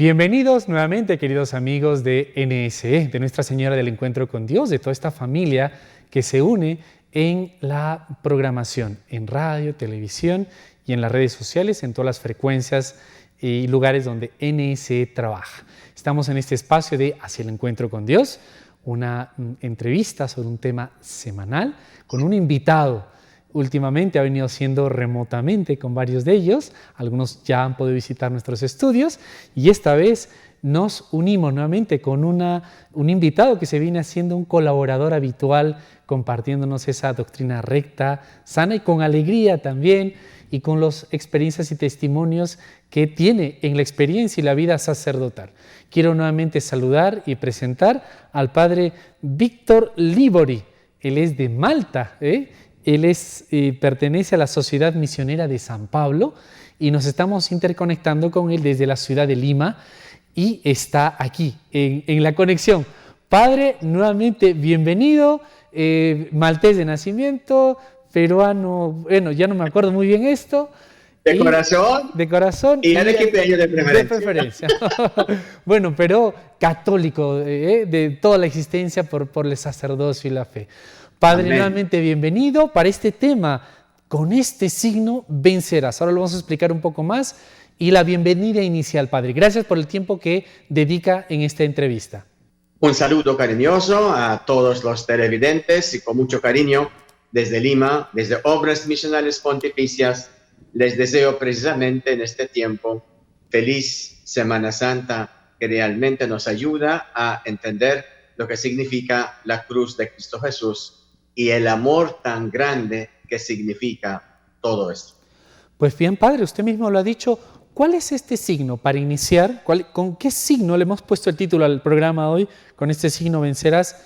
Bienvenidos nuevamente, queridos amigos de NSE, de Nuestra Señora del Encuentro con Dios, de toda esta familia que se une en la programación, en radio, televisión y en las redes sociales, en todas las frecuencias y lugares donde NSE trabaja. Estamos en este espacio de Hacia el Encuentro con Dios, una entrevista sobre un tema semanal con un invitado. Últimamente ha venido siendo remotamente con varios de ellos, algunos ya han podido visitar nuestros estudios y esta vez nos unimos nuevamente con un invitado que se viene haciendo un colaborador habitual, compartiéndonos esa doctrina recta, sana y con alegría también, y con las experiencias y testimonios que tiene en la experiencia y la vida sacerdotal. Quiero nuevamente saludar y presentar al padre Víctor Libori. Él es de Malta, Él pertenece a la Sociedad Misionera de San Pablo y nos estamos interconectando con él desde la ciudad de Lima y está aquí en la conexión. Padre, nuevamente bienvenido, maltés de nacimiento, peruano, bueno, ya no me acuerdo muy bien esto. De corazón. De corazón. Y arequipeño de preferencia. Bueno, pero católico de toda la existencia por el sacerdocio y la fe. Padre, Amén. Nuevamente bienvenido para este tema. Con este signo vencerás. Ahora lo vamos a explicar un poco más. Y la bienvenida inicial, Padre. Gracias por el tiempo que dedica en esta entrevista. Un saludo cariñoso a todos los televidentes y con mucho cariño desde Lima, desde Obras Misionales Pontificias, les deseo precisamente en este tiempo feliz Semana Santa que realmente nos ayuda a entender lo que significa la cruz de Cristo Jesús y el amor tan grande que significa todo esto. Pues bien, Padre, usted mismo lo ha dicho. ¿Cuál es este signo para iniciar? ¿Con qué signo le hemos puesto el título al programa hoy? Con este signo vencerás.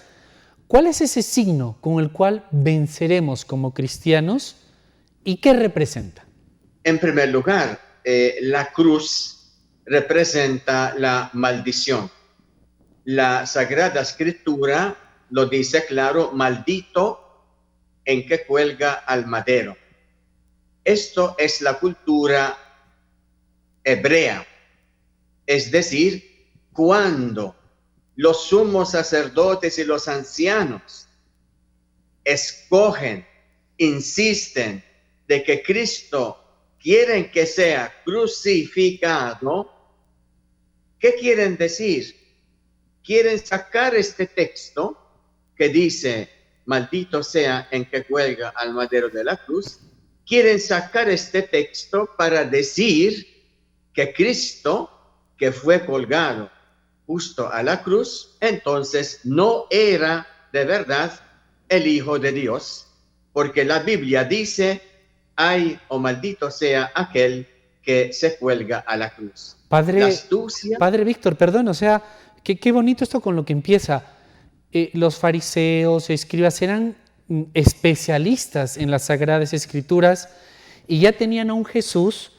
¿Cuál es ese signo con el cual venceremos como cristianos y qué representa? En primer lugar, la cruz representa la maldición. La Sagrada Escritura lo dice claro: maldito en que cuelga al madero. Esto es la cultura hebrea, es decir, cuando los sumos sacerdotes y los ancianos escogen, insisten de que Cristo quieren que sea crucificado, ¿qué quieren decir? Quieren sacar este texto que dice maldito sea en que cuelga al madero de la cruz, quieren sacar este texto para decir que Cristo, que fue colgado justo a la cruz, entonces no era de verdad el Hijo de Dios, porque la Biblia dice: ay o maldito sea aquel que se cuelga a la cruz. Padre Víctor, perdón, o sea, qué bonito esto con lo que empieza. Los fariseos, escribas eran especialistas en las Sagradas Escrituras y ya tenían a un Jesús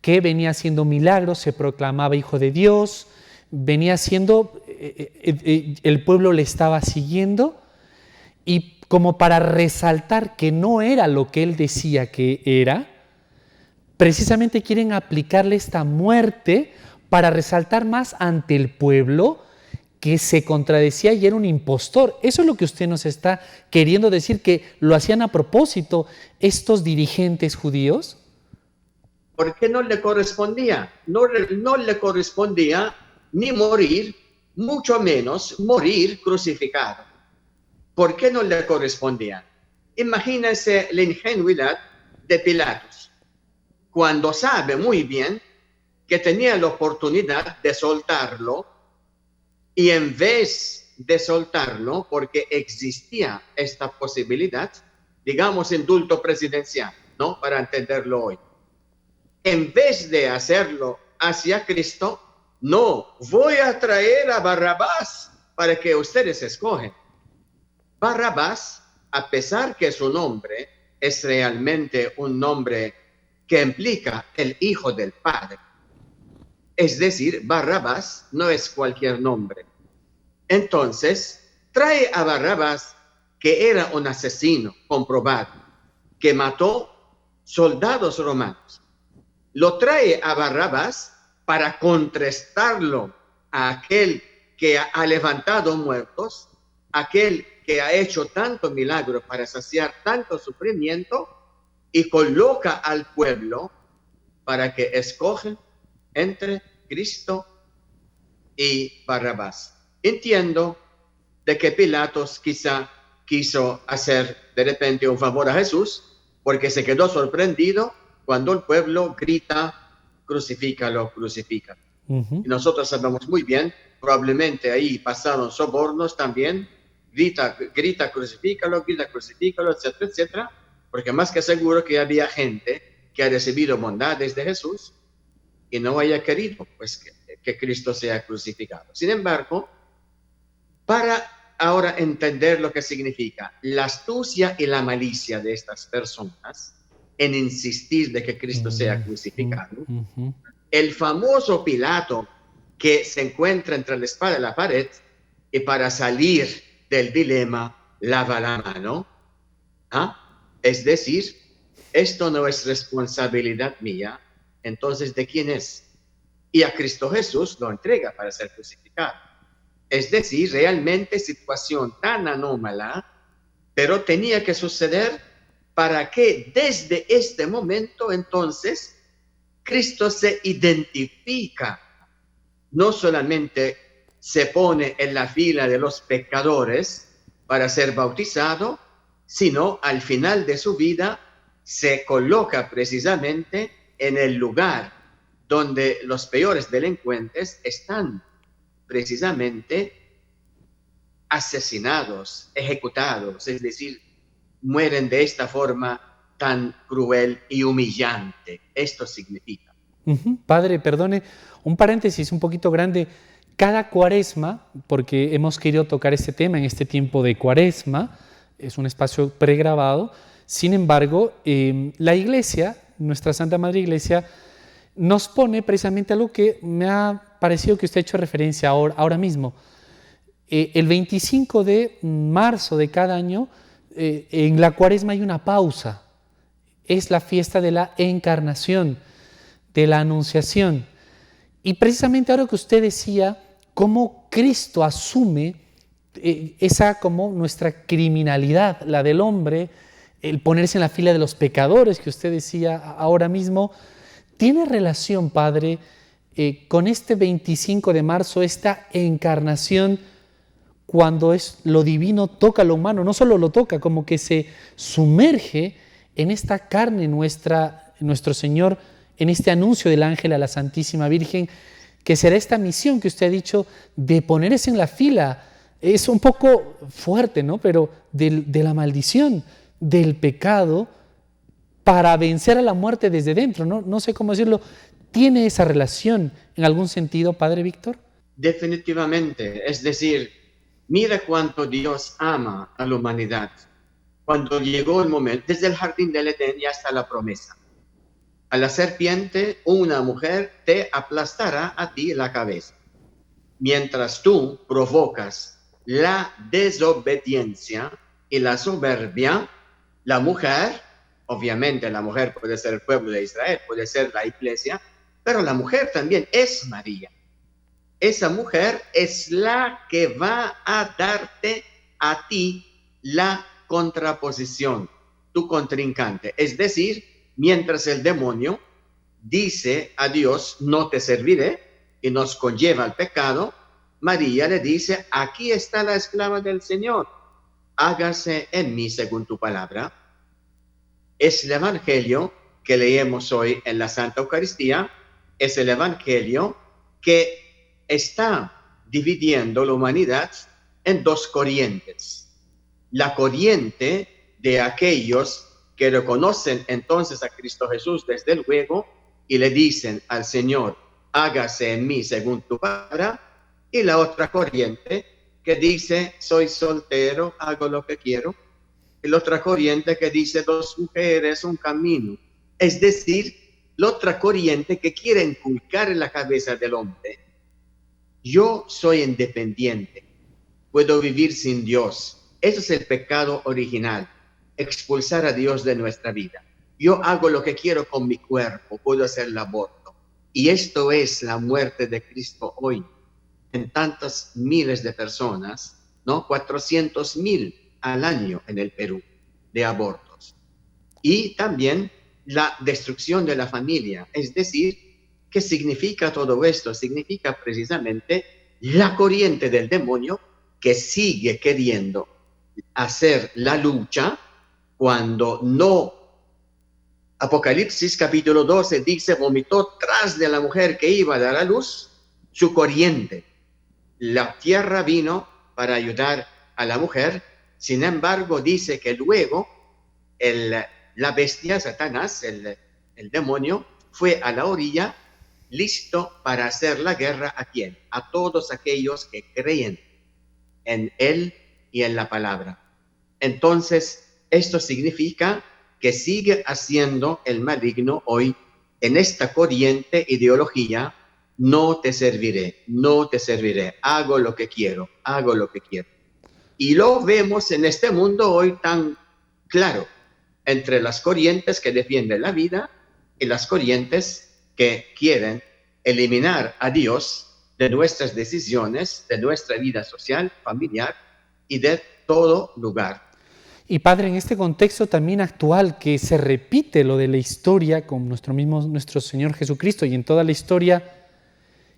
que venía haciendo milagros, se proclamaba Hijo de Dios, venía haciendo, el pueblo le estaba siguiendo, y como para resaltar que no era lo que él decía que era, precisamente quieren aplicarle esta muerte para resaltar más ante el pueblo que se contradecía y era un impostor. Eso es lo que usted nos está queriendo decir, que lo hacían a propósito estos dirigentes judíos. Porque no le correspondía, no le correspondía ni morir, mucho menos morir crucificado. ¿Por qué no le correspondía? Imagínense la ingenuidad de Pilatos, cuando sabe muy bien que tenía la oportunidad de soltarlo, y en vez de soltarlo, porque existía esta posibilidad, digamos indulto presidencial, ¿no? Para entenderlo hoy. En vez de hacerlo hacia Cristo, no, voy a traer a Barrabás para que ustedes escogen. Barrabás, a pesar que su nombre es realmente un nombre que implica el Hijo del Padre, es decir, Barrabás no es cualquier nombre. Entonces, trae a Barrabás, que era un asesino comprobado, que mató soldados romanos. Lo trae a Barrabás para contrastarlo a aquel que ha levantado muertos, aquel que ha hecho tanto milagro para saciar tanto sufrimiento, y coloca al pueblo para que escogen entre Cristo y Barrabás. Entiendo de que Pilatos quizá quiso hacer de repente un favor a Jesús, porque se quedó sorprendido cuando el pueblo grita, crucifícalo, crucifícalo. Y nosotros sabemos muy bien, probablemente ahí pasaron sobornos también, grita, crucifícalo, etcétera, etcétera, porque más que seguro que había gente que ha recibido bondades de Jesús y no haya querido pues que Cristo sea crucificado. Sin embargo, para ahora entender lo que significa la astucia y la malicia de estas personas en insistir de que Cristo sea crucificado, el famoso Pilato que se encuentra entre la espada y la pared, y para salir del dilema lava la mano, es decir, esto no es responsabilidad mía, entonces ¿de quién es? Y a Cristo Jesús lo entrega para ser crucificado. Es decir, realmente situación tan anómala, pero tenía que suceder para que desde este momento entonces Cristo se identifica, no solamente se pone en la fila de los pecadores para ser bautizado, sino al final de su vida se coloca precisamente en el lugar donde los peores delincuentes están precisamente asesinados, ejecutados, es decir, mueren de esta forma tan cruel y humillante. Esto significa. Padre, perdone, un paréntesis un poquito grande. Cada cuaresma, porque hemos querido tocar este tema en este tiempo de cuaresma, es un espacio pregrabado, sin embargo, la Iglesia, nuestra Santa Madre Iglesia, nos pone precisamente algo que me ha parecido que usted ha hecho referencia ahora mismo. El 25 de marzo de cada año, en la cuaresma hay una pausa. Es la fiesta de la encarnación, de la anunciación. Y precisamente ahora que usted decía cómo Cristo asume esa como nuestra criminalidad, la del hombre, el ponerse en la fila de los pecadores que usted decía ahora mismo, ¿tiene relación, Padre, con este 25 de marzo, esta encarnación, cuando lo divino toca lo humano? No solo lo toca, como que se sumerge en esta carne nuestra, nuestro Señor, en este anuncio del ángel a la Santísima Virgen, que será esta misión que usted ha dicho de ponerse en la fila. Es un poco fuerte, ¿no? Pero de la maldición, del pecado, para vencer a la muerte desde dentro, ¿no? No sé cómo decirlo. ¿Tiene esa relación en algún sentido, Padre Víctor? Definitivamente. Es decir, mira cuánto Dios ama a la humanidad. Cuando llegó el momento, desde el jardín del Edén y hasta la promesa. A la serpiente, una mujer te aplastará a ti la cabeza. Mientras tú provocas la desobediencia y la soberbia, la mujer, obviamente la mujer puede ser el pueblo de Israel, puede ser la iglesia, pero la mujer también es María. Esa mujer es la que va a darte a ti la contraposición, tu contrincante. Es decir, mientras el demonio dice a Dios, no te serviré, y nos conlleva al pecado, María le dice, aquí está la esclava del Señor, hágase en mí según tu palabra. Es el evangelio que leemos hoy en la Santa Eucaristía, es el evangelio que está dividiendo la humanidad en dos corrientes. La corriente de aquellos que reconocen entonces a Cristo Jesús desde luego y le dicen al Señor, hágase en mí según tu palabra, y la otra corriente que dice, soy soltero, hago lo que quiero, y la otra corriente que dice, dos mujeres, un camino. Es decir, la otra corriente que quiere inculcar en la cabeza del hombre, yo soy independiente, puedo vivir sin Dios. Ese es el pecado original, expulsar a Dios de nuestra vida. Yo hago lo que quiero con mi cuerpo, puedo hacer el aborto. Y esto es la muerte de Cristo hoy en tantas miles de personas, ¿no? 400,000 al año en el Perú de abortos. Y también la destrucción de la familia. Es decir, ¿qué significa todo esto? Significa precisamente la corriente del demonio que sigue queriendo hacer la lucha cuando no. Apocalipsis capítulo 12 dice, vomitó tras de la mujer que iba a dar a luz su corriente. La tierra vino para ayudar a la mujer, sin embargo dice que luego la bestia, Satanás, el demonio, fue a la orilla listo para hacer la guerra ¿a quién? A todos aquellos que creen en él y en la palabra. Entonces, esto significa que sigue haciendo el maligno hoy en esta corriente ideología, no te serviré, no te serviré, hago lo que quiero, hago lo que quiero. Y lo vemos en este mundo hoy tan claro, entre las corrientes que defienden la vida y las corrientes que quieren eliminar a Dios de nuestras decisiones, de nuestra vida social, familiar y de todo lugar. Y Padre, en este contexto también actual que se repite lo de la historia con nuestro Señor Jesucristo y en toda la historia,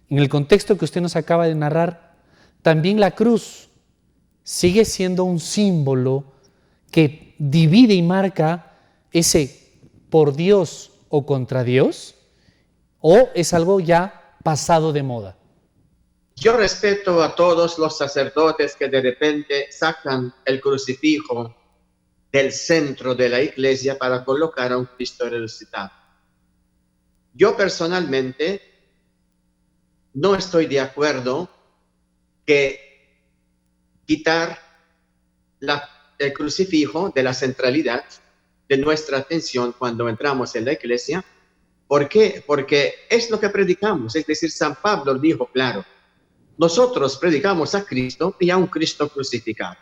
en el contexto que usted nos acaba de narrar, también la cruz sigue siendo un símbolo que divide y marca ese por Dios o contra Dios, o es algo ya pasado de moda. Yo respeto a todos los sacerdotes que de repente sacan el crucifijo del centro de la iglesia para colocar a un Cristo resucitado. Yo personalmente no estoy de acuerdo que quitar el crucifijo de la centralidad de nuestra atención cuando entramos en la iglesia. ¿Por qué? Porque es lo que predicamos, es decir, San Pablo dijo claro, nosotros predicamos a Cristo y a un Cristo crucificado.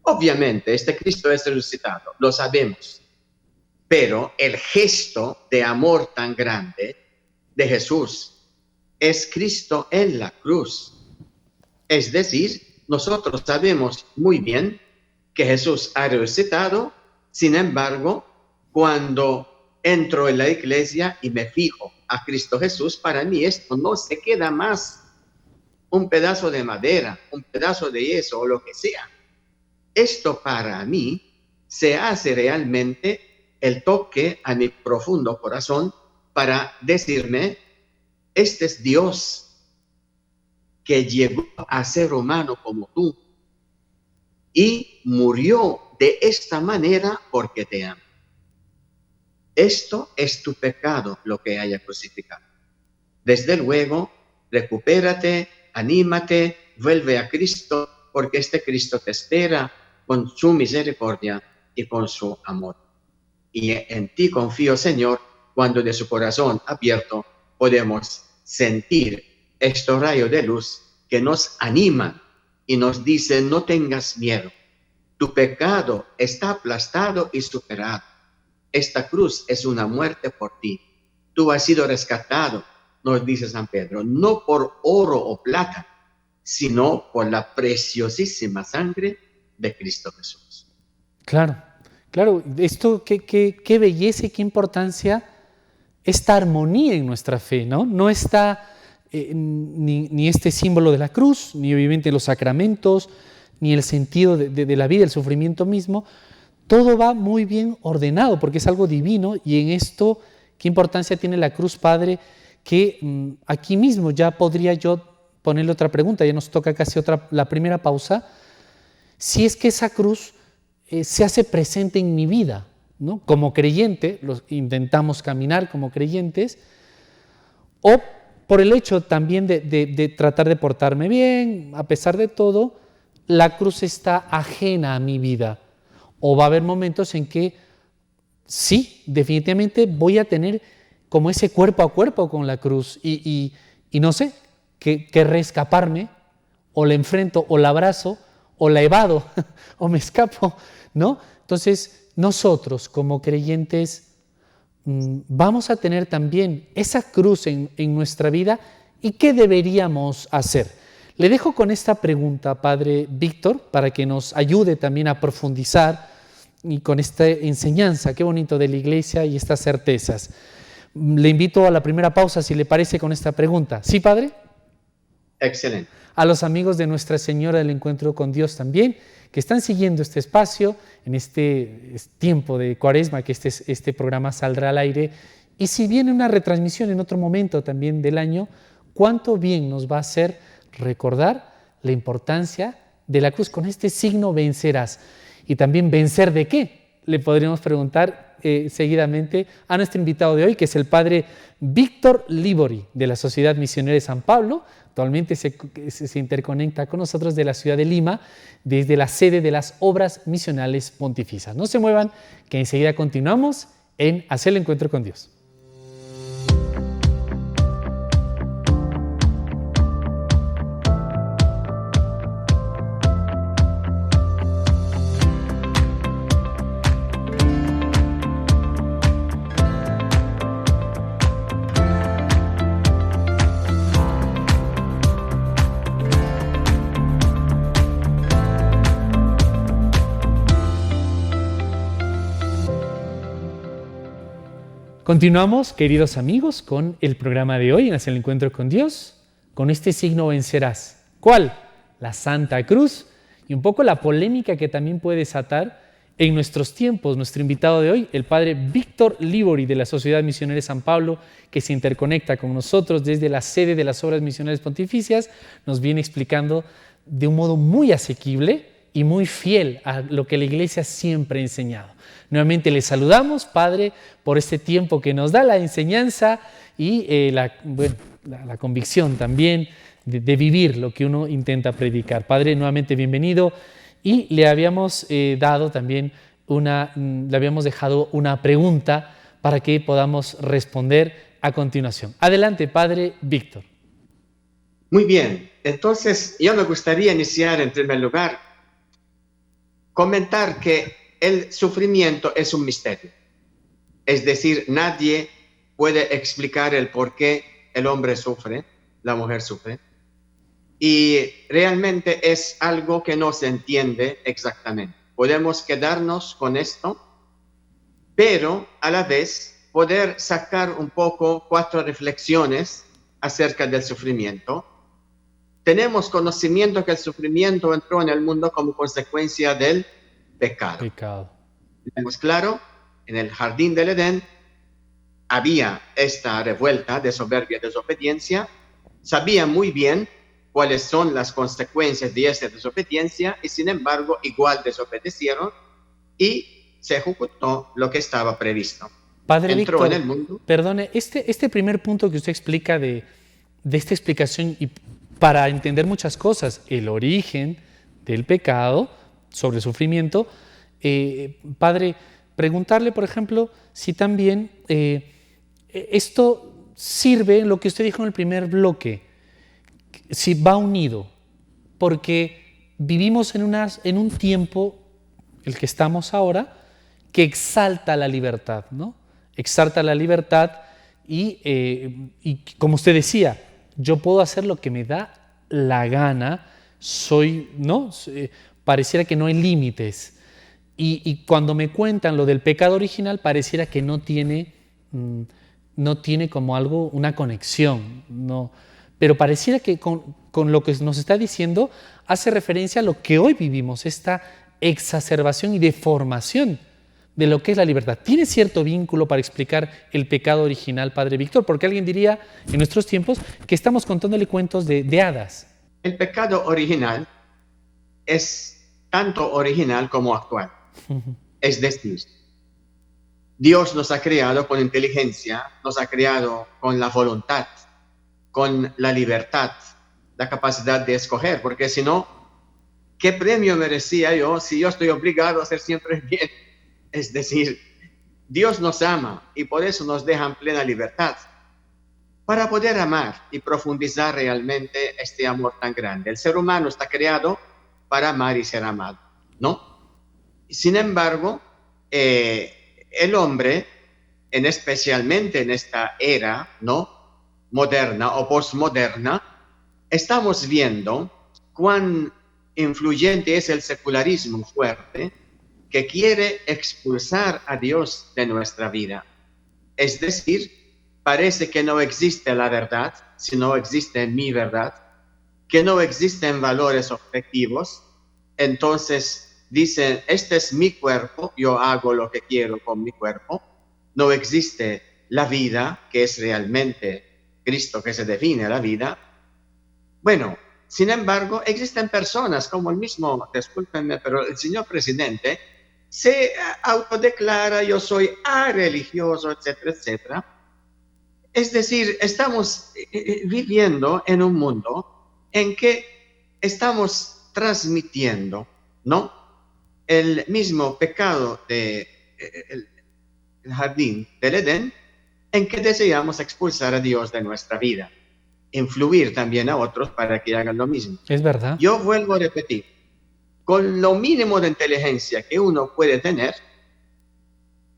Obviamente, este Cristo es resucitado, lo sabemos, pero el gesto de amor tan grande de Jesús es Cristo en la cruz. Es decir, nosotros sabemos muy bien que Jesús ha resucitado, sin embargo, cuando entro en la iglesia y me fijo a Cristo Jesús, para mí esto no se queda más un pedazo de madera, un pedazo de yeso o lo que sea. Esto para mí se hace realmente el toque a mi profundo corazón para decirme, este es Dios que llegó a ser humano como tú y murió de esta manera porque te ama. Esto es tu pecado lo que haya crucificado. Desde luego, recupérate, anímate, vuelve a Cristo, porque este Cristo te espera con su misericordia y con su amor. Y en ti confío, Señor, cuando de su corazón abierto podemos sentir estos rayos de luz que nos animan y nos dicen, no tengas miedo, tu pecado está aplastado y superado. Esta cruz es una muerte por ti. Tú has sido rescatado, nos dice San Pedro, no por oro o plata, sino por la preciosísima sangre de Cristo Jesús. Claro, claro, esto qué belleza y qué importancia esta armonía en nuestra fe, ¿no? No está ni este símbolo de la cruz, ni obviamente los sacramentos, ni el sentido de la vida, el sufrimiento mismo. Todo va muy bien ordenado porque es algo divino y en esto, qué importancia tiene la cruz, Padre, que aquí mismo ya podría yo ponerle otra pregunta, ya nos toca casi la primera pausa, si es que esa cruz se hace presente en mi vida, ¿no? Como creyente, intentamos caminar como creyentes, o por el hecho también de tratar de portarme bien, a pesar de todo, la cruz está ajena a mi vida. O va a haber momentos en que sí, definitivamente voy a tener como ese cuerpo a cuerpo con la cruz y no sé, querré escaparme, o la enfrento, o la abrazo, o la evado, o me escapo, ¿no? Entonces, nosotros como creyentes, vamos a tener también esa cruz en nuestra vida y qué deberíamos hacer. Le dejo con esta pregunta, Padre Víctor, para que nos ayude también a profundizar y con esta enseñanza, qué bonito de la Iglesia y estas certezas. Le invito a la primera pausa, si le parece, con esta pregunta. ¿Sí, Padre? Excelente. A los amigos de Nuestra Señora del Encuentro con Dios también, que están siguiendo este espacio en este tiempo de Cuaresma, que este programa saldrá al aire. Y si viene una retransmisión en otro momento también del año, cuánto bien nos va a hacer recordar la importancia de la cruz. Con este signo vencerás. Y también, ¿vencer de qué? Le podríamos preguntar seguidamente a nuestro invitado de hoy, que es el Padre Víctor Libori, de la Sociedad Misionera de San Pablo. Actualmente se interconecta con nosotros de la ciudad de Lima, desde la sede de las Obras Misionales Pontificias. No se muevan, que enseguida continuamos en Hacer el Encuentro con Dios. Continuamos, queridos amigos, con el programa de hoy en Hacia el Encuentro con Dios. Con este signo vencerás. ¿Cuál? La Santa Cruz. Y un poco la polémica que también puede desatar en nuestros tiempos. Nuestro invitado de hoy, el Padre Víctor Libori, de la Sociedad Misionera de San Pablo, que se interconecta con nosotros desde la sede de las Obras Misionales Pontificias, nos viene explicando de un modo muy asequible y muy fiel a lo que la Iglesia siempre ha enseñado. Nuevamente le saludamos, Padre, por este tiempo que nos da la enseñanza y la convicción también de vivir lo que uno intenta predicar. Padre, nuevamente bienvenido, y le habíamos dado también le habíamos dejado una pregunta para que podamos responder a continuación. Adelante, Padre Víctor. Muy bien, entonces yo me gustaría iniciar en primer lugar, comentar que el sufrimiento es un misterio. Es decir, nadie puede explicar el por qué el hombre sufre, la mujer sufre, y realmente es algo que no se entiende exactamente. Podemos quedarnos con esto, pero a la vez poder sacar un poco 4 reflexiones acerca del sufrimiento. Tenemos conocimiento que el sufrimiento entró en el mundo como consecuencia del pecado. Tenemos claro, en el jardín del Edén había esta revuelta de soberbia y desobediencia. Sabían muy bien cuáles son las consecuencias de esa desobediencia y sin embargo igual desobedecieron y se ejecutó lo que estaba previsto. Padre Entró Víctor, en el mundo. Perdone, este primer punto que usted explica de esta explicación, y para entender muchas cosas, el origen del pecado sobre el sufrimiento, Padre, preguntarle, por ejemplo, si también esto sirve en lo que usted dijo en el primer bloque, si va unido, porque vivimos en un tiempo, el que estamos ahora, que exalta la libertad, ¿no? Exalta la libertad y como usted decía, yo puedo hacer lo que me da la gana, ¿no? Pareciera que no hay límites. Y cuando me cuentan lo del pecado original, pareciera que no tiene como algo, una conexión, ¿no? Pero pareciera que con lo que nos está diciendo hace referencia a lo que hoy vivimos, esta exacerbación y deformación de lo que es la libertad. ¿Tiene cierto vínculo para explicar el pecado original, Padre Víctor? Porque alguien diría en nuestros tiempos que estamos contándole cuentos de hadas. El pecado original es tanto original como actual. Es decir, Dios nos ha creado con inteligencia, nos ha creado con la voluntad, con la libertad, la capacidad de escoger, porque si no, ¿qué premio merecía yo si yo estoy obligado a hacer siempre bien? Es decir, Dios nos ama y por eso nos deja en plena libertad para poder amar y profundizar realmente este amor tan grande. El ser humano está creado para amar y ser amado, ¿no? Sin embargo, el hombre especialmente en esta era, ¿no?, moderna o postmoderna, estamos viendo cuán influyente es el secularismo fuerte que quiere expulsar a Dios de nuestra vida. Es decir, parece que no existe la verdad, sino existe mi verdad, que no existen valores objetivos. Entonces dicen, este es mi cuerpo, yo hago lo que quiero con mi cuerpo. No existe la vida, que es realmente Cristo que se define la vida. Bueno, sin embargo, existen personas como el mismo, discúlpenme, pero el señor presidente se autodeclara, yo soy areligioso, etcétera, etcétera. Es decir, estamos viviendo en un mundo en que estamos transmitiendo, ¿no?, el mismo pecado del jardín del Edén, en que deseamos expulsar a Dios de nuestra vida, influir también a otros para que hagan lo mismo. Es verdad. Yo vuelvo a repetir, con lo mínimo de inteligencia que uno puede tener,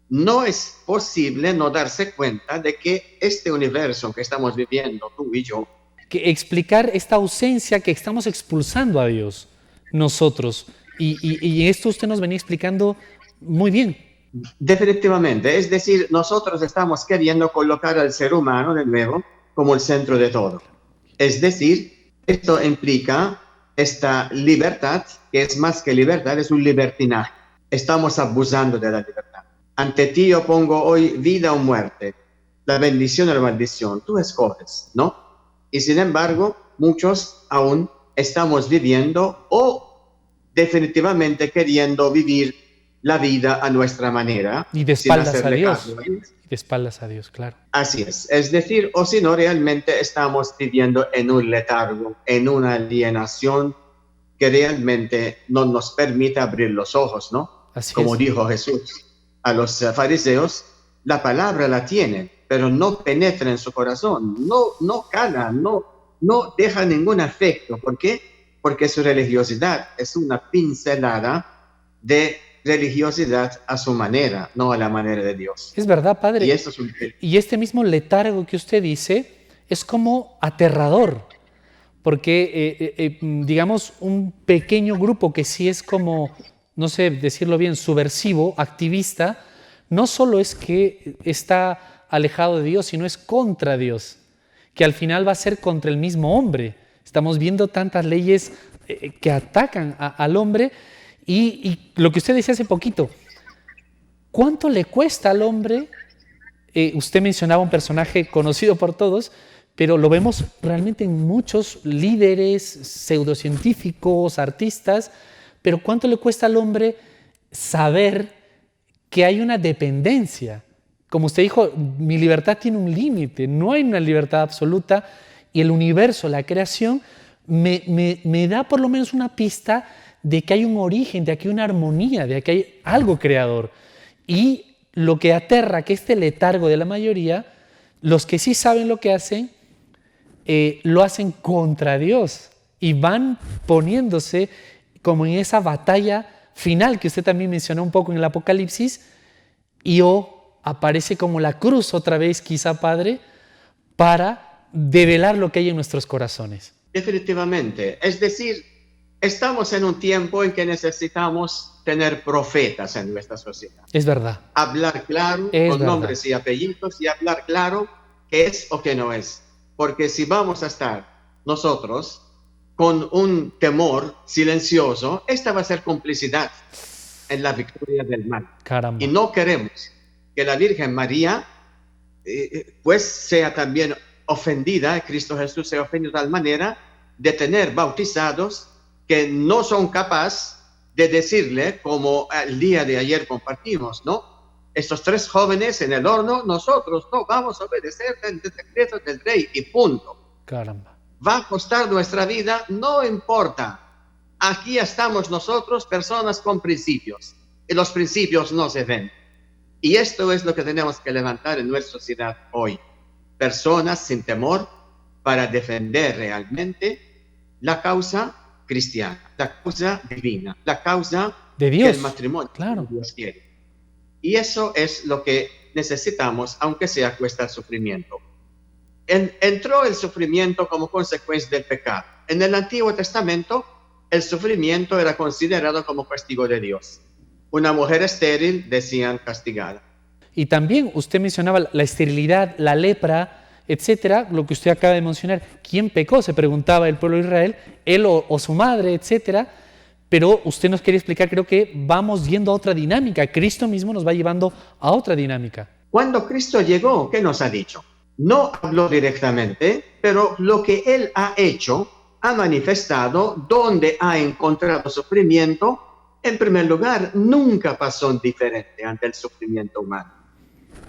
no es posible no darse cuenta de que este universo que estamos viviendo, tú y yo, Que explicar esta ausencia que estamos expulsando a Dios nosotros. Y esto usted nos venía explicando muy bien. definitivamente, es decir, nosotros estamos queriendo colocar al ser humano de nuevo como el centro de todo. Es decir, esto implica esta libertad, que es más que libertad, es un libertinaje. Estamos abusando de la libertad. Ante ti yo pongo hoy vida o muerte, la bendición o la maldición, tú escoges, ¿no? Y sin embargo, muchos aún estamos viviendo o definitivamente queriendo vivir la vida a nuestra manera. Y de espaldas a Dios. Caso. De espaldas a Dios, claro. Así es decir, o si no, realmente estamos viviendo en un letargo, en una alienación que realmente no nos permite abrir los ojos, ¿no? Así Como es. dijo Jesús a los fariseos, la palabra la tienen, pero no penetra en su corazón, no cala, no deja ningún afecto. ¿Por qué? Porque su religiosidad es una pincelada de religiosidad a su manera, no a la manera de Dios. Es verdad, Padre. Y esto es un... Y este mismo letargo que usted dice es como aterrador, porque digamos un pequeño grupo que sí es como, no sé decirlo bien, subversivo, activista, no solo es que está alejado de Dios, sino es contra Dios, que al final va a ser contra el mismo hombre. Estamos viendo tantas leyes que atacan al hombre y lo que usted decía hace poquito, ¿cuánto le cuesta al hombre? Usted mencionaba un personaje conocido por todos, pero lo vemos realmente en muchos líderes, pseudocientíficos, artistas, pero ¿cuánto le cuesta al hombre saber que hay una dependencia? Como usted dijo, mi libertad tiene un límite, no hay una libertad absoluta y el universo, la creación, me da por lo menos una pista de que hay un origen, de que hay una armonía, de que hay algo creador. Y lo que aterra, que este letargo de la mayoría, los que sí saben lo que hacen, lo hacen contra Dios y van poniéndose como en esa batalla final que usted también mencionó un poco en el Apocalipsis, y aparece como la cruz otra vez, quizá, Padre, para develar lo que hay en nuestros corazones. Definitivamente. Es decir, estamos en un tiempo en que necesitamos tener profetas en nuestra sociedad. Es verdad. Hablar claro, con nombres y apellidos, y hablar claro qué es o qué no es. Porque si vamos a estar nosotros con un temor silencioso, esta va a ser complicidad en la victoria del mal. Caramba. Y no queremos que la Virgen María pues sea también ofendida, Cristo Jesús sea ofendido de tal manera de tener bautizados que no son capaces de decirle, como el día de ayer compartimos, ¿no? Estos 3 jóvenes en el horno, nosotros no vamos a obedecer el decreto del rey y punto. Caramba. Va a costar nuestra vida, no importa. Aquí estamos nosotros, personas con principios, y los principios no se ven. Y esto es lo que tenemos que levantar en nuestra sociedad hoy. Personas sin temor para defender realmente la causa cristiana, la causa divina, la causa de Dios, del matrimonio, claro. que Dios quiere. Y eso es lo que necesitamos, aunque sea cuesta el sufrimiento. Entró el sufrimiento como consecuencia del pecado. En el Antiguo Testamento, el sufrimiento era considerado como castigo de Dios. Una mujer estéril, decían, castigada. Y también usted mencionaba la esterilidad, la lepra, etcétera, lo que usted acaba de mencionar. ¿Quién pecó? Se preguntaba el pueblo de Israel, él o su madre, etcétera. Pero usted nos quería explicar, creo que vamos yendo a otra dinámica. Cristo mismo nos va llevando a otra dinámica. Cuando Cristo llegó, ¿qué nos ha dicho? No habló directamente, pero lo que Él ha hecho, ha manifestado donde ha encontrado sufrimiento. En primer lugar, nunca pasó indiferente ante el sufrimiento humano.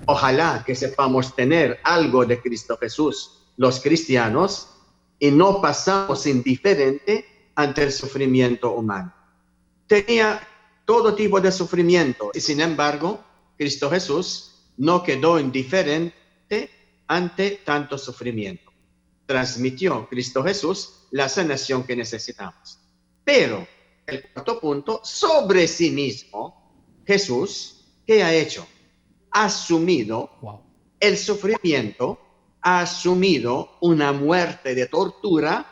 Ojalá que sepamos tener algo de Cristo Jesús, los cristianos, y no pasamos indiferente ante el sufrimiento humano. Tenía todo tipo de sufrimiento y sin embargo, Cristo Jesús no quedó indiferente ante tanto sufrimiento. Transmitió Cristo Jesús la sanación que necesitamos. Pero el cuarto punto, sobre sí mismo, Jesús, ¿qué ha hecho? Ha asumido el sufrimiento, ha asumido una muerte de tortura,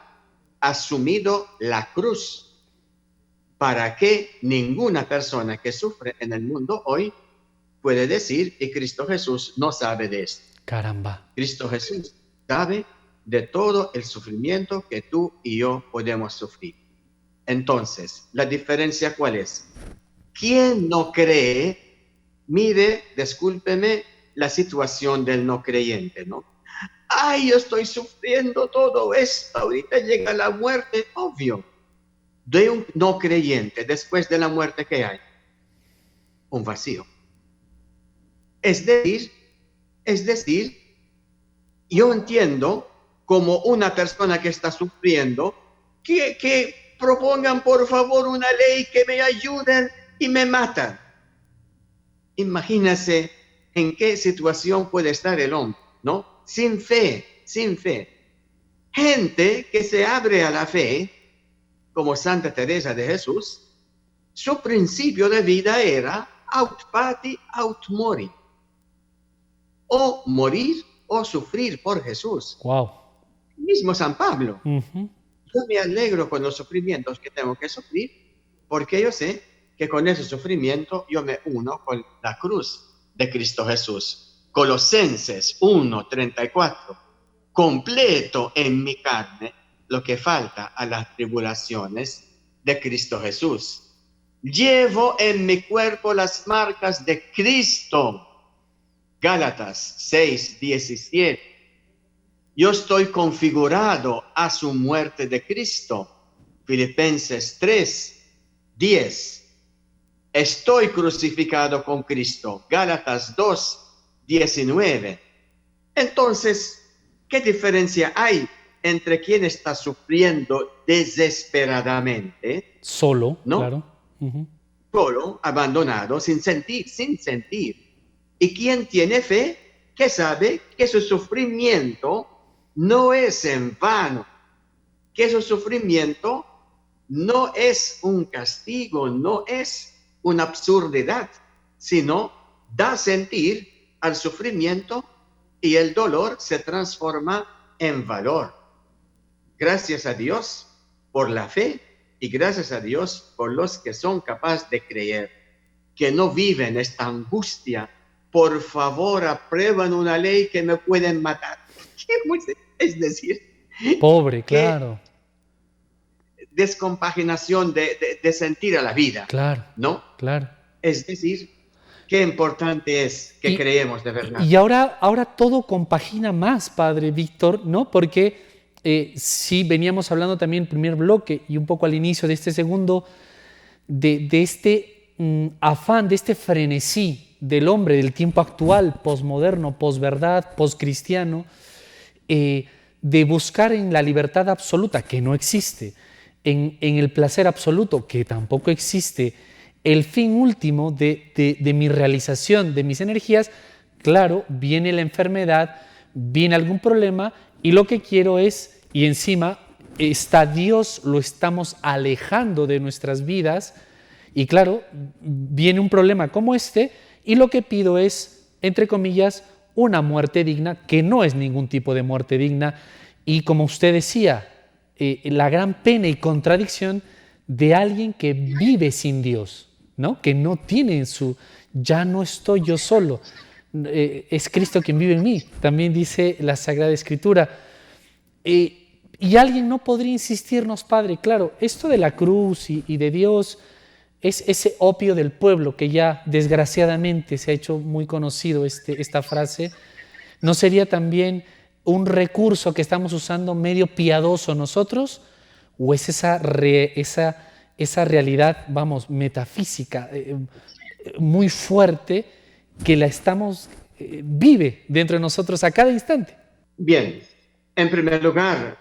ha asumido la cruz, para que ninguna persona que sufre en el mundo hoy puede decir que Cristo Jesús no sabe de esto. Caramba. Cristo Jesús sabe de todo el sufrimiento que tú y yo podemos sufrir. Entonces, ¿la diferencia cuál es? ¿Quién no cree? Mire, discúlpeme, la situación del no creyente, ¿no? Ay, yo estoy sufriendo todo esto, ahorita llega la muerte, obvio. De un no creyente, después de la muerte, ¿qué hay? Un vacío. Es decir, yo entiendo como una persona que está sufriendo que propongan por favor una ley que me ayuden y me matan. Imagínense en qué situación puede estar el hombre, ¿no? Sin fe. Gente que se abre a la fe, como Santa Teresa de Jesús, su principio de vida era aut pati, aut mori. O morir o sufrir por Jesús. Wow. Mismo San Pablo. Yo me alegro con los sufrimientos que tengo que sufrir, porque yo sé que con ese sufrimiento yo me uno con la cruz de Cristo Jesús. Colosenses 1:34. Completo en mi carne lo que falta a las tribulaciones de Cristo Jesús. Llevo en mi cuerpo las marcas de Cristo. Gálatas 6:17. Yo estoy configurado a su muerte de Cristo. Filipenses 3:10. Estoy crucificado con Cristo. Gálatas 2:19. Entonces, ¿qué diferencia hay entre quien está sufriendo desesperadamente? Solo, ¿no? Claro. Solo, abandonado, sin sentir. Y quien tiene fe, que sabe que su sufrimiento no es en vano, que su sufrimiento no es un castigo, no es una absurdidad, sino da sentir al sufrimiento y el dolor se transforma en valor. Gracias a Dios por la fe y gracias a Dios por los que son capaces de creer, que no viven esta angustia. Por favor, aprueban una ley que me pueden matar. Es decir, pobre, claro. Descompaginación de sentir a la vida. Claro, ¿no? Claro. Es decir, qué importante es que creemos de verdad. Y ahora todo compagina más, Padre Víctor, ¿no? Porque sí veníamos hablando también en el primer bloque y un poco al inicio de este segundo, de este afán, de este frenesí del hombre del tiempo actual, posmoderno, posverdad, poscristiano, de buscar en la libertad absoluta, que no existe, en el placer absoluto, que tampoco existe, el fin último de mi realización, de mis energías. Claro, viene la enfermedad, viene algún problema y lo que quiero es, y encima está Dios, lo estamos alejando de nuestras vidas y claro, viene un problema como este y lo que pido es entre comillas, una muerte digna, que no es ningún tipo de muerte digna. Y como usted decía, la gran pena y contradicción de alguien que vive sin Dios, ¿no? Que no tiene en su, ya no estoy yo solo, es Cristo quien vive en mí, también dice la Sagrada Escritura. Y alguien no podría insistirnos, Padre, claro, esto de la cruz y de Dios es ese opio del pueblo que ya desgraciadamente se ha hecho muy conocido esta frase. ¿No sería también un recurso que estamos usando medio piadoso nosotros? ¿O es esa realidad, vamos, metafísica, muy fuerte, que la estamos, vive dentro de nosotros a cada instante? Bien, en primer lugar,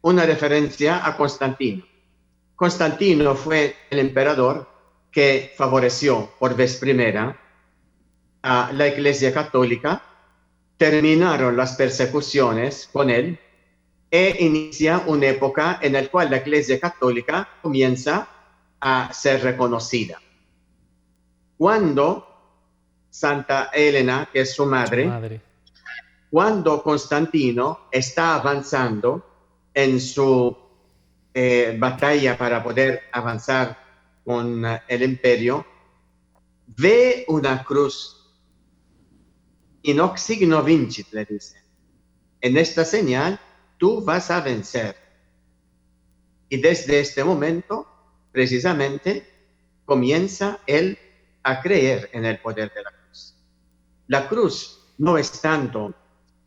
una referencia a Constantino. Constantino fue el emperador que favoreció por vez primera a la Iglesia Católica. Terminaron las persecuciones con él e inicia una época en la cual la Iglesia Católica comienza a ser reconocida. Cuando Santa Elena, que es su madre, cuando Constantino está avanzando en su batalla para poder avanzar con el imperio, ve una cruz. In hoc signo vincit, le dice. En esta señal tú vas a vencer. Y desde este momento, precisamente, comienza él a creer en el poder de la cruz. La cruz no es tanto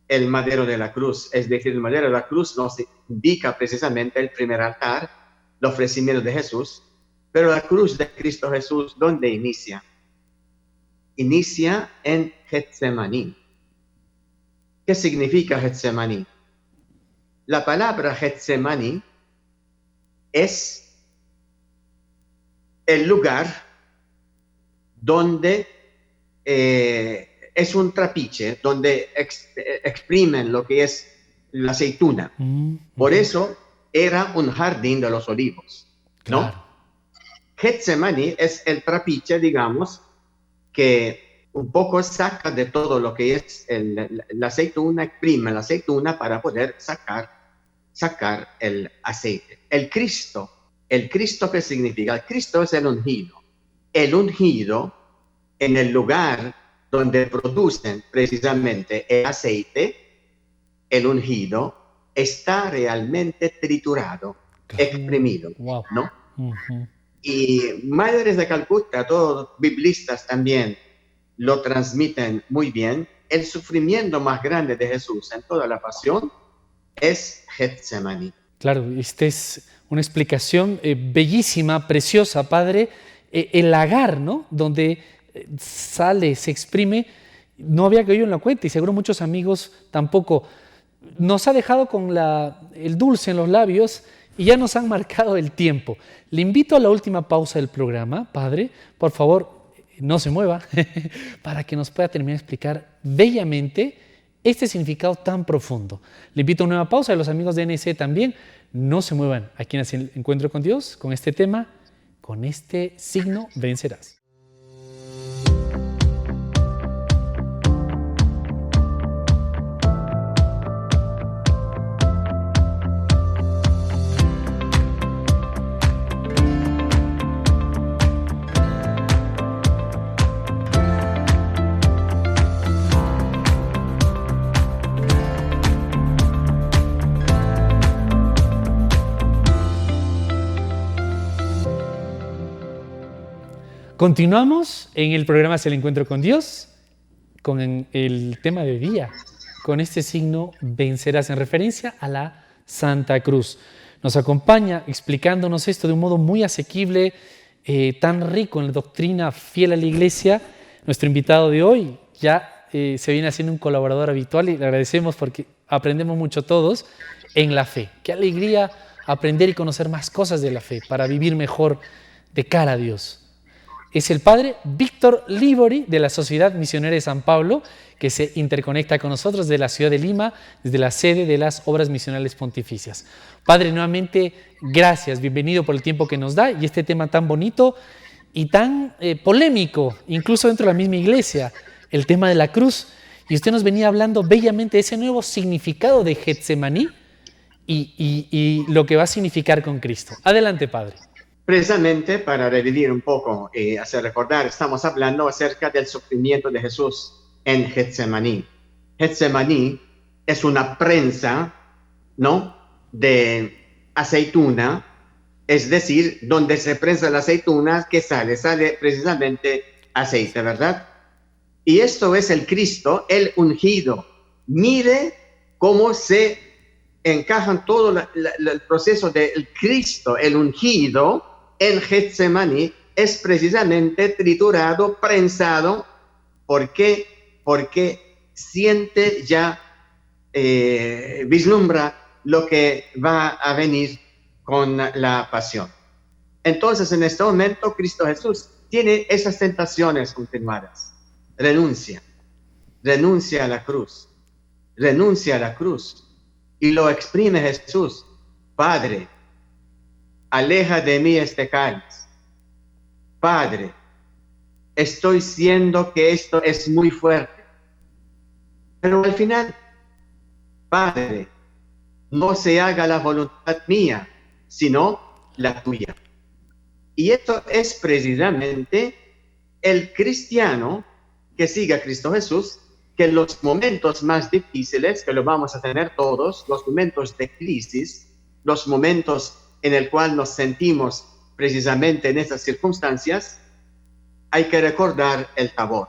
el madero de la cruz, es decir, el madero de la cruz nos indica precisamente el primer altar, el ofrecimiento de Jesús, pero la cruz de Cristo Jesús, ¿dónde inicia? Inicia en Getsemaní. ¿Qué significa Getsemaní? La palabra Getsemaní es el lugar donde es un trapiche, donde exprimen lo que es la aceituna. Por eso era un jardín de los olivos, ¿no? Claro. Getsemaní es el trapiche, digamos, que un poco saca de todo lo que es la aceituna, exprime la aceituna para poder sacar el aceite. El Cristo, ¿qué significa? El Cristo es el ungido. El ungido, en el lugar donde producen precisamente el aceite, el ungido está realmente triturado, exprimido, wow, ¿no? Y Madres de Calcuta, todos biblistas también lo transmiten muy bien. El sufrimiento más grande de Jesús en toda la pasión es Getsemaní. Claro, esta es una explicación bellísima, preciosa, Padre. El lagar, ¿no? Donde sale, se exprime, no había caído en la cuenta y seguro muchos amigos tampoco. Nos ha dejado con el dulce en los labios y ya nos han marcado el tiempo. Le invito a la última pausa del programa, Padre, por favor, no se mueva, para que nos pueda terminar de explicar bellamente este significado tan profundo. Le invito a una nueva pausa, a los amigos de NSE también, no se muevan aquí en el Encuentro con Dios, con este tema, con este signo vencerás. Continuamos en el programa Es el Encuentro con Dios, con el tema de día, con este signo vencerás, en referencia a la Santa Cruz. Nos acompaña explicándonos esto de un modo muy asequible, tan rico en la doctrina fiel a la Iglesia. Nuestro invitado de hoy ya se viene haciendo un colaborador habitual y le agradecemos porque aprendemos mucho todos en la fe. Qué alegría aprender y conocer más cosas de la fe para vivir mejor de cara a Dios. Es el padre Víctor Libori de la Sociedad Misionera de San Pablo, que se interconecta con nosotros de la ciudad de Lima, desde la sede de las Obras Misionales Pontificias. Padre, nuevamente, gracias, bienvenido por el tiempo que nos da y este tema tan bonito y tan polémico, incluso dentro de la misma iglesia, el tema de la cruz. Y usted nos venía hablando bellamente de ese nuevo significado de Getsemaní y lo que va a significar con Cristo. Adelante, Padre. Precisamente para revivir un poco y hacer recordar, estamos hablando acerca del sufrimiento de Jesús en Getsemaní. Getsemaní es una prensa, ¿no?, de aceituna, es decir, donde se prensa la aceituna, que sale precisamente aceite, ¿verdad? Y esto es el Cristo, el ungido. Mire cómo se encajan todo el proceso del Cristo, el ungido, en Getsemaní, es precisamente triturado, prensado. ¿Por qué? Porque siente ya, vislumbra lo que va a venir con la pasión. Entonces, en este momento, Cristo Jesús tiene esas tentaciones continuadas. Renuncia a la cruz, y lo exprime Jesús. Padre, aleja de mí este cáliz. Padre, estoy siendo que esto es muy fuerte, pero al final, Padre, no se haga la voluntad mía, sino la tuya. Y esto es precisamente el cristiano que sigue a Cristo Jesús, que en los momentos más difíciles, que lo vamos a tener todos, los momentos de crisis, los momentos en el cual nos sentimos precisamente en esas circunstancias, hay que recordar el Tabor.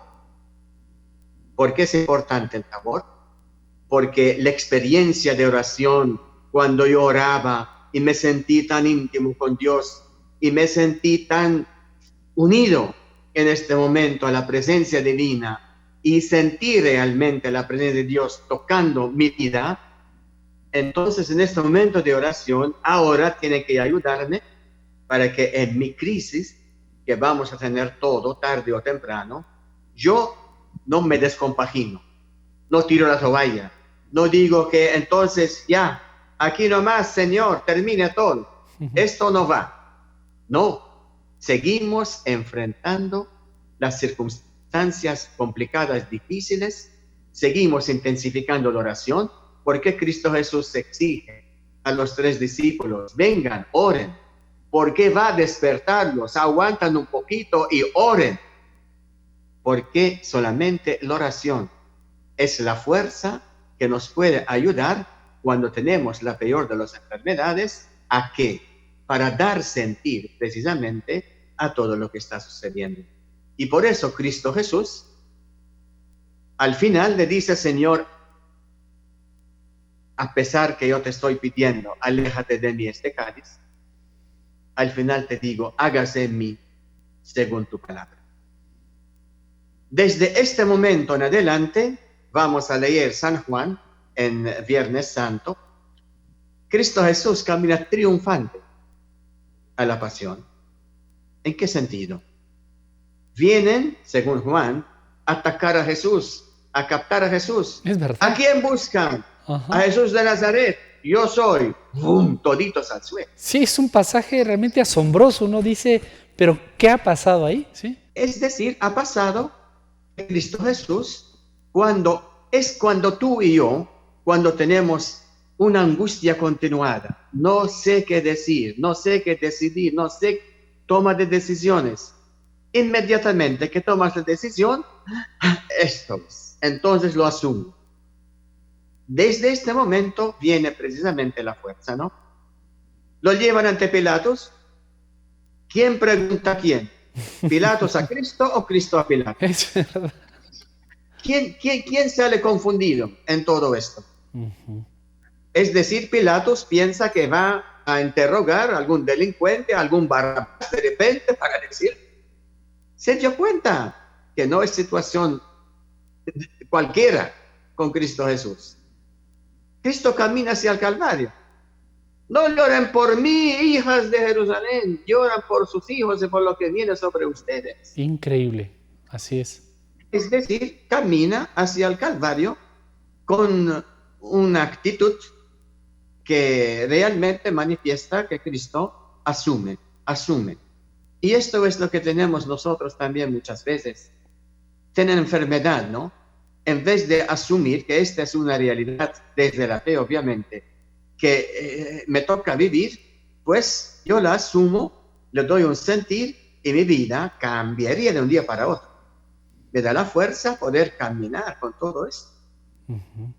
¿Por qué es importante el Tabor? Porque la experiencia de oración, cuando yo oraba y me sentí tan íntimo con Dios y me sentí tan unido en este momento a la presencia divina y sentí realmente la presencia de Dios tocando mi vida, entonces en este momento de oración ahora tiene que ayudarme para que en mi crisis, que vamos a tener todo tarde o temprano, yo no me descompagino, no tiro la toalla, no digo que entonces ya, aquí nomás, Señor, termine todo. Esto no va. No, seguimos enfrentando las circunstancias complicadas, difíciles, seguimos intensificando la oración, porque Cristo Jesús exige a los 3 discípulos, vengan, oren, porque va a despertarlos, aguantan un poquito y oren, porque solamente la oración es la fuerza que nos puede ayudar cuando tenemos la peor de las enfermedades. ¿A qué? Para dar sentir precisamente a todo lo que está sucediendo. Y por eso Cristo Jesús al final le dice: Señor, a pesar que yo te estoy pidiendo, aléjate de mí este cáliz, al final te digo, hágase en mí según tu palabra. Desde este momento en adelante, vamos a leer San Juan en Viernes Santo. Cristo Jesús camina triunfante a la pasión. ¿En qué sentido? Vienen, según Juan, a atacar a Jesús, a captar a Jesús. Es verdad. ¿A quién buscan? Ajá. A Jesús de Nazaret. Yo soy. ¡Bum! Toditos al suelo. Sí, es un pasaje realmente asombroso. Uno dice, ¿pero qué ha pasado ahí? ¿Sí? Es decir, ha pasado que Cristo Jesús, cuando tú y yo, cuando tenemos una angustia continuada, no sé qué decir, no sé qué decidir, no sé, toma de decisiones. Inmediatamente que tomas la decisión, esto es, entonces lo asumo. Desde este momento viene precisamente la fuerza, ¿no? Lo llevan ante Pilatos. ¿Quién pregunta a quién? ¿Pilatos a Cristo o Cristo a Pilatos? Es verdad. ¿Quién sale confundido en todo esto? Uh-huh. Es decir, Pilatos piensa que va a interrogar a algún delincuente, a algún Barrabás de repente para decir, se dio cuenta que no es situación cualquiera con Cristo Jesús. Cristo camina hacia el Calvario. No lloren por mí, hijas de Jerusalén, lloran por sus hijos y por lo que viene sobre ustedes. Increíble, así es. Es decir, camina hacia el Calvario con una actitud que realmente manifiesta que Cristo asume. Y esto es lo que tenemos nosotros también muchas veces. tienen enfermedad, ¿no? En vez de asumir que esta es una realidad desde la fe, obviamente, que me toca vivir, pues yo la asumo, le doy un sentir y mi vida cambiaría de un día para otro. Me da la fuerza poder caminar con todo esto. Ujú.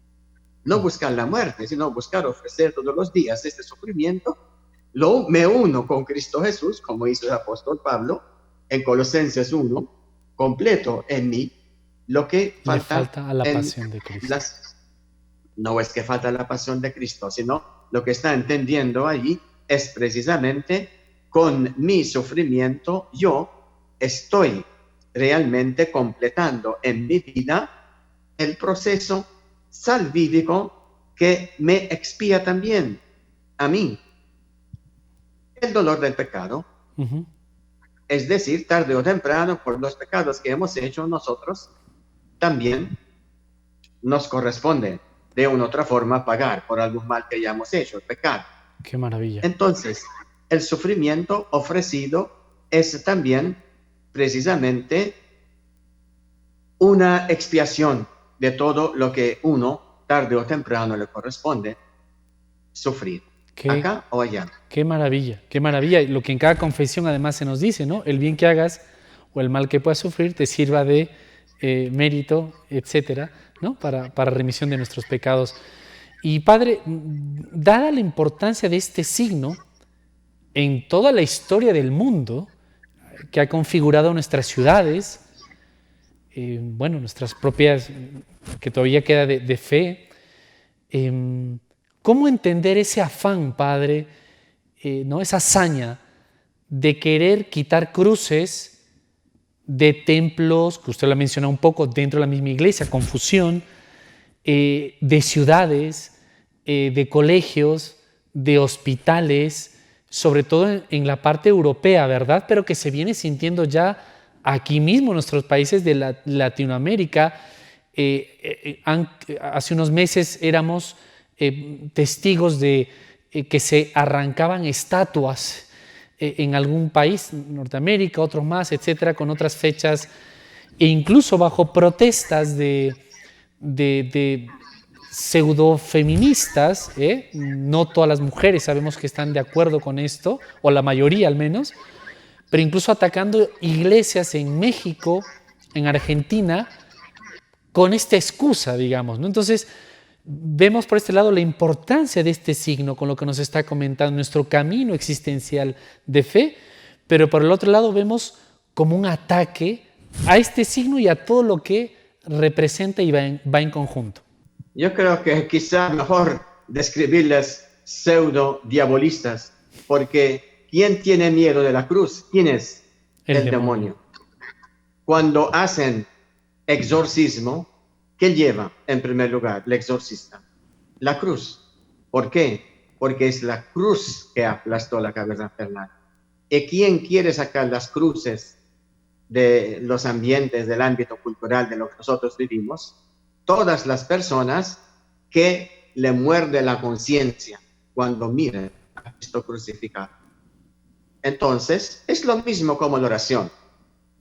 No buscar la muerte, sino buscar ofrecer todos los días este sufrimiento. Me uno con Cristo Jesús, como hizo el apóstol Pablo en Colosenses 1, completo en mí lo que Le falta falta a la en pasión de Cristo. las... No es que falta la pasión de Cristo, sino lo que está entendiendo allí es precisamente con mi sufrimiento yo estoy realmente completando en mi vida el proceso salvífico que me expía también a mí el dolor del pecado. Ujú. Es decir, tarde o temprano, por los pecados que hemos hecho nosotros, también nos corresponde de una u otra forma pagar por algún mal que hayamos hecho, el pecado. Qué maravilla. Entonces, el sufrimiento ofrecido es también precisamente una expiación de todo lo que uno, tarde o temprano, le corresponde sufrir, Qué, acá o allá. qué maravilla, qué maravilla. Y lo que en cada confesión además se nos dice, ¿no? El bien que hagas o el mal que puedas sufrir te sirva de mérito, etcétera, ¿no? Para remisión de nuestros pecados. Y Padre, dada la importancia de este signo en toda la historia del mundo, que ha configurado nuestras ciudades, bueno, nuestras propias, que todavía queda de fe, ¿cómo entender ese afán, Padre, ¿no? Esa hazaña de querer quitar cruces de templos, que usted lo ha mencionado un poco, dentro de la misma iglesia, confusión, de ciudades, de colegios, de hospitales, sobre todo en la parte europea, ¿verdad? Pero que se viene sintiendo ya aquí mismo en nuestros países de Latinoamérica. Hace unos meses éramos testigos de que se arrancaban estatuas en algún país, Norteamérica, otros más, etcétera, con otras fechas, e incluso bajo protestas de pseudo-feministas, no todas las mujeres sabemos que están de acuerdo con esto, o la mayoría al menos, pero incluso atacando iglesias en México, en Argentina, con esta excusa, digamos, ¿no? Entonces, vemos por este lado la importancia de este signo con lo que nos está comentando nuestro camino existencial de fe, pero por el otro lado vemos como un ataque a este signo y a todo lo que representa y va en conjunto. Yo creo que quizá mejor describirles pseudo-diabolistas, porque ¿quién tiene miedo de la cruz? ¿Quién es? El El demonio. demonio. Cuando hacen exorcismo, ¿qué lleva en primer lugar el exorcista? La cruz. ¿Por qué? Porque es la cruz que aplastó la cabeza infernal. ¿Y quién quiere sacar las cruces de los ambientes, del ámbito cultural de lo que nosotros vivimos? Todas las personas que le muerde la conciencia cuando miran a Cristo crucificado. Entonces, es lo mismo como la oración.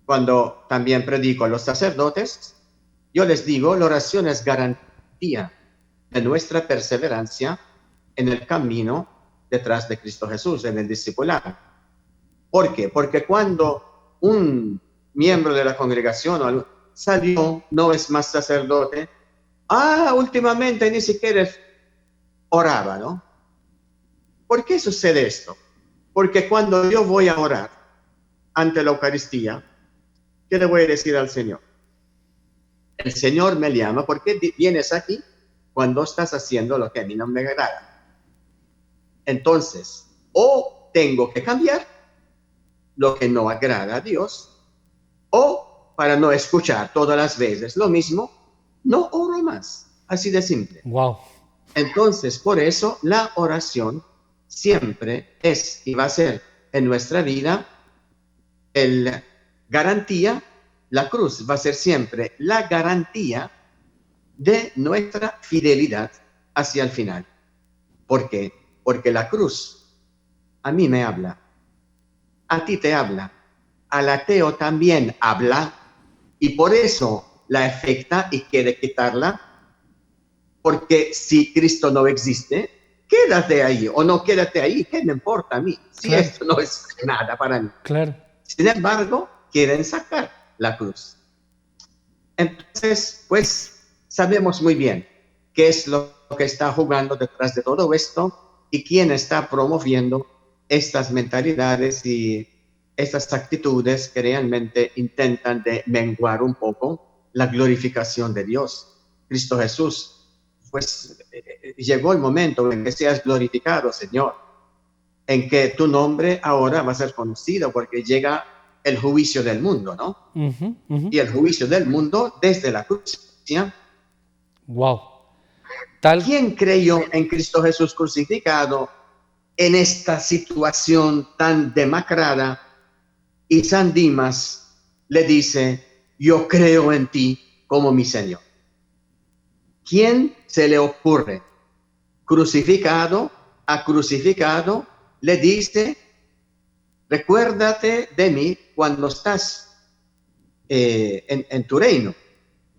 Cuando también predico a los sacerdotes, yo les digo, la oración es garantía de nuestra perseverancia en el camino detrás de Cristo Jesús, en el discipulado. ¿Por qué? Porque cuando un miembro de la congregación salió, no es más sacerdote, últimamente ni siquiera oraba, ¿no? ¿Por qué sucede esto? Porque cuando yo voy a orar ante la Eucaristía, ¿qué le voy a decir al Señor? El Señor me llama, ¿por qué vienes aquí cuando estás haciendo lo que a mí no me agrada? Entonces, o tengo que cambiar lo que no agrada a Dios, o para no escuchar todas las veces lo mismo, no oro más. Así de simple. Wow. Entonces, por eso la oración siempre es y va a ser en nuestra vida el garantía, la cruz va a ser siempre la garantía de nuestra fidelidad hacia el final. ¿Por qué? Porque la cruz a mí me habla, a ti te habla, al ateo también habla, y por eso la afecta y quiere quitarla, porque si Cristo no existe, quédate ahí o no quédate ahí, ¿qué me importa a mí? Si Claro. esto no es nada para mí. Claro. Sin embargo, quieren sacar la cruz. Entonces, pues sabemos muy bien qué es lo que está jugando detrás de todo esto y quién está promoviendo estas mentalidades y estas actitudes que realmente intentan de menguar un poco la glorificación de Dios. Cristo Jesús, pues llegó el momento en que seas glorificado, Señor, en que tu nombre ahora va a ser conocido porque llega el juicio del mundo, ¿no? Y el juicio del mundo desde la cruz, ¿sí? Wow. Tal. ¿Quién creyó en Cristo Jesús crucificado en esta situación tan demacrada? Y San Dimas le dice, yo creo en ti como mi Señor. ¿Quién se le ocurre? Crucificado, le dice, recuérdate de mí cuando estás en tu reino.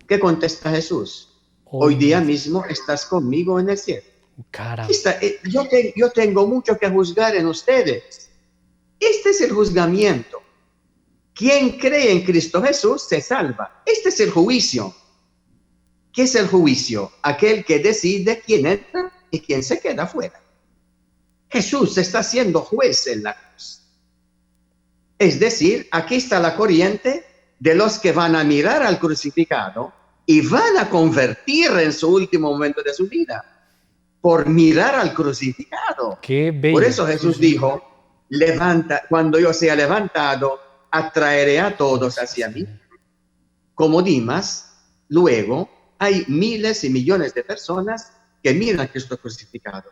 ¿Qué contesta Jesús? Hoy día mismo estás conmigo en el cielo. Yo tengo mucho que juzgar en ustedes. Este es el juzgamiento. Quien cree en Cristo Jesús se salva. Este es el juicio. ¿Qué es el juicio? Aquel que decide quién entra y quién se queda fuera. Jesús está siendo juez en la cruz. Es decir, aquí está la corriente de los que van a mirar al crucificado y van a convertir en su último momento de su vida por mirar al crucificado. Qué bello. Por eso Jesús dijo, cuando yo sea levantado, atraeré a todos hacia mí. Como Dimas, luego hay miles y millones de personas que miran a Cristo crucificado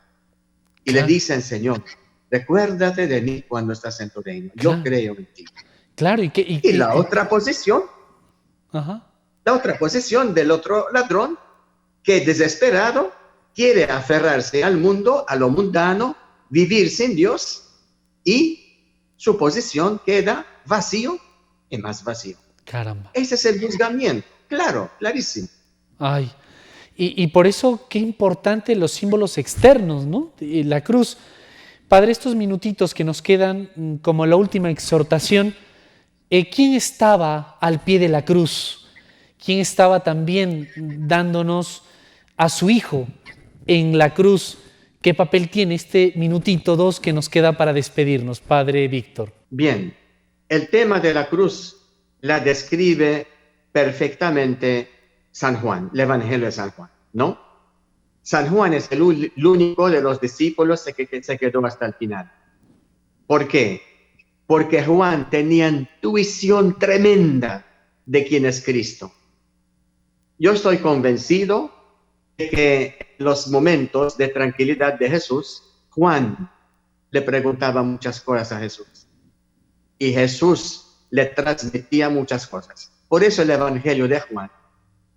y le dicen, Señor, recuérdate de mí cuando estás en tu reino. Yo creo en ti. Claro, y la otra posición, la otra posición del otro ladrón que desesperado quiere aferrarse al mundo, a lo mundano, vivir sin Dios y su posición queda vacío y más vacío. Caramba. Ese es el juzgamiento, claro, clarísimo. Ay, y por eso qué importante los símbolos externos, ¿no? La cruz. Padre, estos minutitos que nos quedan como la última exhortación, ¿quién estaba al pie de la cruz? ¿Quién estaba también dándonos a su Hijo en la cruz? ¿Qué papel tiene este minutito, 2 que nos queda para despedirnos, Padre Víctor? Bien, el tema de la cruz la describe perfectamente San Juan, el Evangelio de San Juan, ¿no? San Juan es el único de los discípulos que se quedó hasta el final. ¿Por qué? Porque Juan tenía intuición tremenda de quién es Cristo. Yo estoy convencido de que en los momentos de tranquilidad de Jesús, Juan le preguntaba muchas cosas a Jesús. Y Jesús le transmitía muchas cosas. Por eso el Evangelio de Juan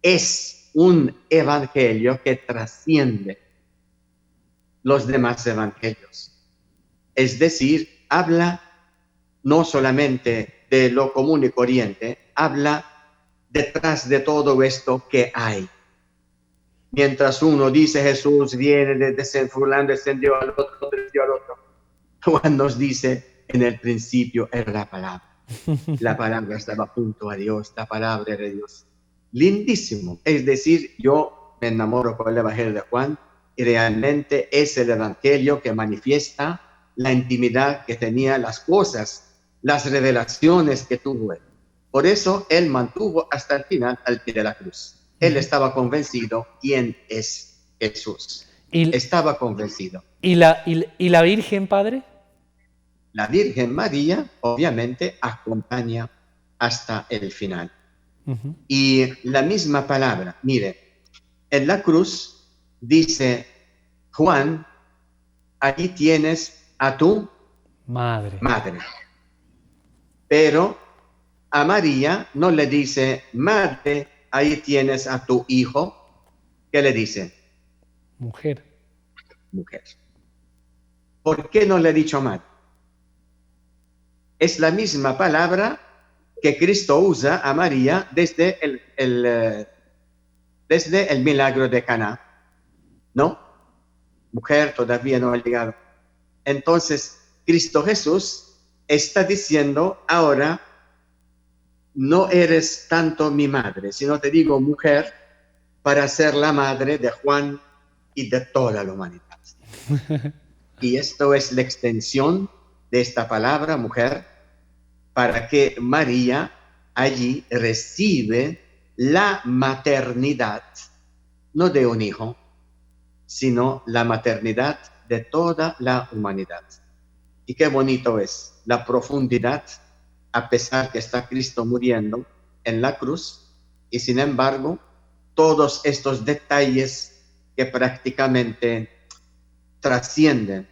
es un evangelio que trasciende los demás evangelios. Es decir, habla no solamente de lo común y corriente, habla detrás de todo esto que hay. Mientras uno dice Jesús viene desde fulano, descendió al otro, descendió al otro, Juan nos dice en el principio era la palabra. La palabra estaba junto a Dios, la palabra de Dios. Lindísimo. Es decir, yo me enamoro con el Evangelio de Juan y realmente es el Evangelio que manifiesta la intimidad que tenía, las cosas, las revelaciones que tuvo él. Por eso él mantuvo hasta el final al pie de la cruz. Él estaba convencido quién es Jesús. Estaba convencido. ¿Y la Virgen, Padre? La Virgen María, obviamente, acompaña hasta el final. Y la misma palabra, mire, en la cruz dice Juan, allí tienes a tu madre. Pero a María no le dice, madre, ahí tienes a tu hijo. ¿Qué le dice? Mujer. ¿Por qué no le ha dicho madre? Es la misma palabra que Cristo usa a María desde desde el milagro de Caná, ¿no? Mujer, todavía no ha llegado. Entonces, Cristo Jesús está diciendo, ahora no eres tanto mi madre, sino te digo mujer para ser la madre de Juan y de toda la humanidad. Y esto es la extensión de esta palabra mujer, para que María allí recibe la maternidad, no de un hijo, sino la maternidad de toda la humanidad. Y qué bonito es la profundidad, a pesar que está Cristo muriendo en la cruz, y sin embargo, todos estos detalles que prácticamente trascienden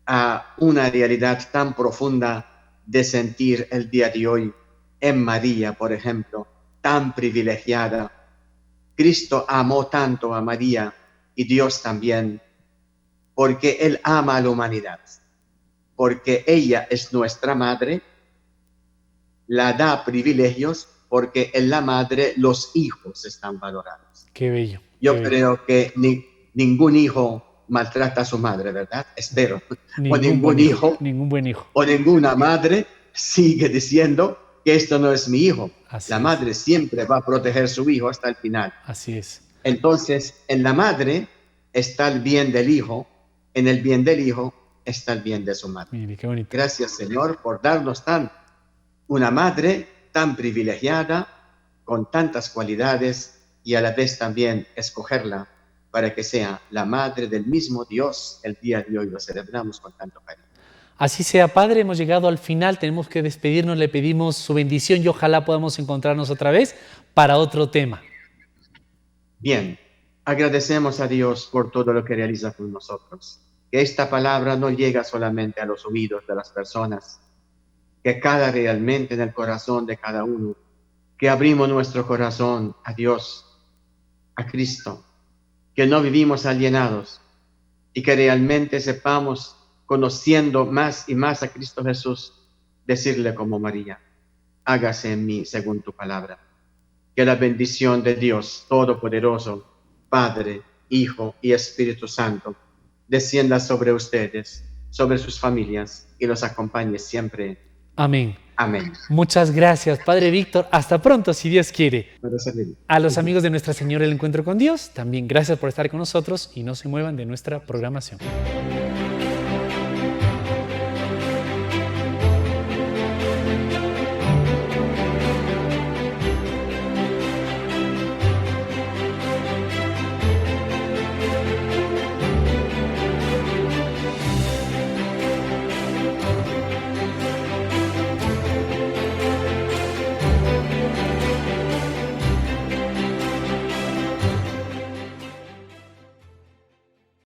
a una realidad tan profunda de sentir el día de hoy en María, por ejemplo, tan privilegiada. Cristo amó tanto a María y Dios también, porque Él ama a la humanidad, porque ella es nuestra madre, la da privilegios, porque en la madre los hijos están valorados. Qué bello. Yo creo que ningún hijo maltrata a su madre, ¿verdad? Espero. O ningún hijo, ningún buen hijo. O ninguna madre sigue diciendo que esto no es mi hijo. La madre siempre va a proteger a su hijo hasta el final. Así es. Entonces, en la madre está el bien del hijo, en el bien del hijo está el bien de su madre. Mire, qué bonito. Gracias, Señor, por darnos una madre tan privilegiada, con tantas cualidades, y a la vez también escogerla para que sea la madre del mismo Dios. El día de hoy lo celebramos con tanto cariño. Así sea, Padre, hemos llegado al final, tenemos que despedirnos, le pedimos su bendición y ojalá podamos encontrarnos otra vez para otro tema. Bien, agradecemos a Dios por todo lo que realiza con nosotros. Que esta palabra no llega solamente a los oídos de las personas, que cala realmente en el corazón de cada uno, que abrimos nuestro corazón a Dios, a Cristo, que no vivimos alienados y que realmente sepamos, conociendo más y más a Cristo Jesús, decirle como María, hágase en mí según tu palabra. Que la bendición de Dios Todopoderoso, Padre, Hijo y Espíritu Santo, descienda sobre ustedes, sobre sus familias y los acompañe siempre. Amén. Amén. Muchas gracias, Padre Víctor. Hasta pronto, si Dios quiere. A los amigos de Nuestra Señora del Encuentro con Dios, también gracias por estar con nosotros y no se muevan de nuestra programación.